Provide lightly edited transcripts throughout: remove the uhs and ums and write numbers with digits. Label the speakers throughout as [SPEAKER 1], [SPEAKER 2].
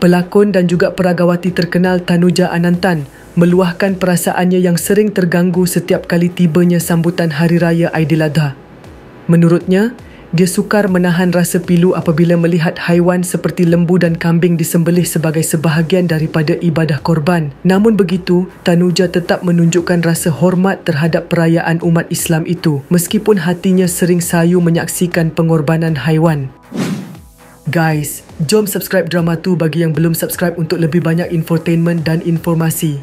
[SPEAKER 1] Pelakon dan juga peragawati terkenal Tanuja Anantan meluahkan perasaannya yang sering terganggu setiap kali tibanya sambutan Hari Raya Aidiladha. Menurutnya, dia sukar menahan rasa pilu apabila melihat haiwan seperti lembu dan kambing disembelih sebagai sebahagian daripada ibadah korban. Namun begitu, Tanuja tetap menunjukkan rasa hormat terhadap perayaan umat Islam itu, meskipun hatinya sering sayu menyaksikan pengorbanan haiwan. Guys, jom subscribe Drama Tu bagi yang belum subscribe untuk lebih banyak infotainment dan informasi.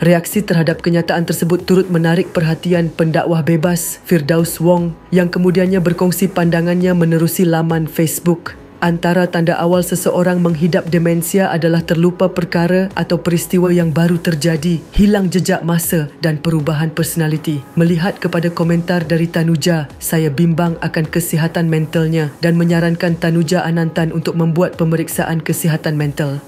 [SPEAKER 1] Reaksi terhadap kenyataan tersebut turut menarik perhatian pendakwah bebas Firdaus Wong yang kemudiannya berkongsi pandangannya menerusi laman Facebook. Antara tanda awal seseorang menghidap demensia adalah terlupa perkara atau peristiwa yang baru terjadi, hilang jejak masa dan perubahan personaliti. Melihat kepada komentar dari Tanuja, saya bimbang akan kesihatan mentalnya dan menyarankan Tanuja Anantan untuk membuat pemeriksaan kesihatan mental.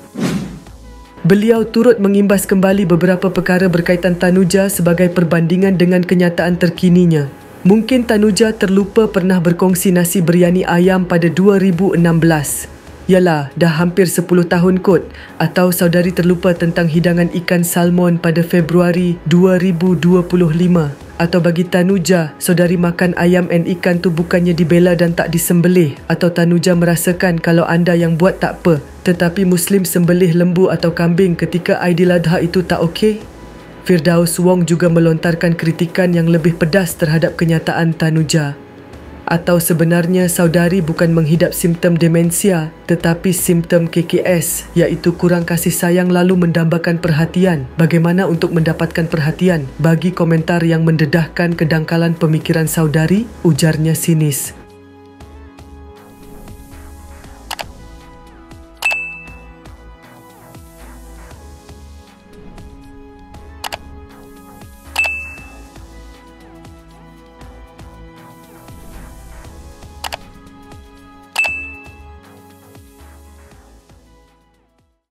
[SPEAKER 1] Beliau turut mengimbas kembali beberapa perkara berkaitan Tanuja sebagai perbandingan dengan kenyataan terkininya. Mungkin Tanuja terlupa pernah berkongsi nasi biryani ayam pada 2016. Yalah, dah hampir 10 tahun kot. Atau saudari terlupa tentang hidangan ikan salmon pada Februari 2025. Atau bagi Tanuja, saudari makan ayam dan ikan tu bukannya dibela dan tak disembelih. Atau Tanuja merasakan kalau anda yang buat tak apa, tetapi Muslim sembelih lembu atau kambing ketika Aidiladha itu tak okey? Firdaus Wong juga melontarkan kritikan yang lebih pedas terhadap kenyataan Tanuja. Atau sebenarnya saudari bukan menghidap simptom demensia tetapi simptom KKS, iaitu kurang kasih sayang lalu mendambakan perhatian. Bagaimana untuk mendapatkan perhatian? Bagi komentar yang mendedahkan kedangkalan pemikiran saudari, ujarnya sinis.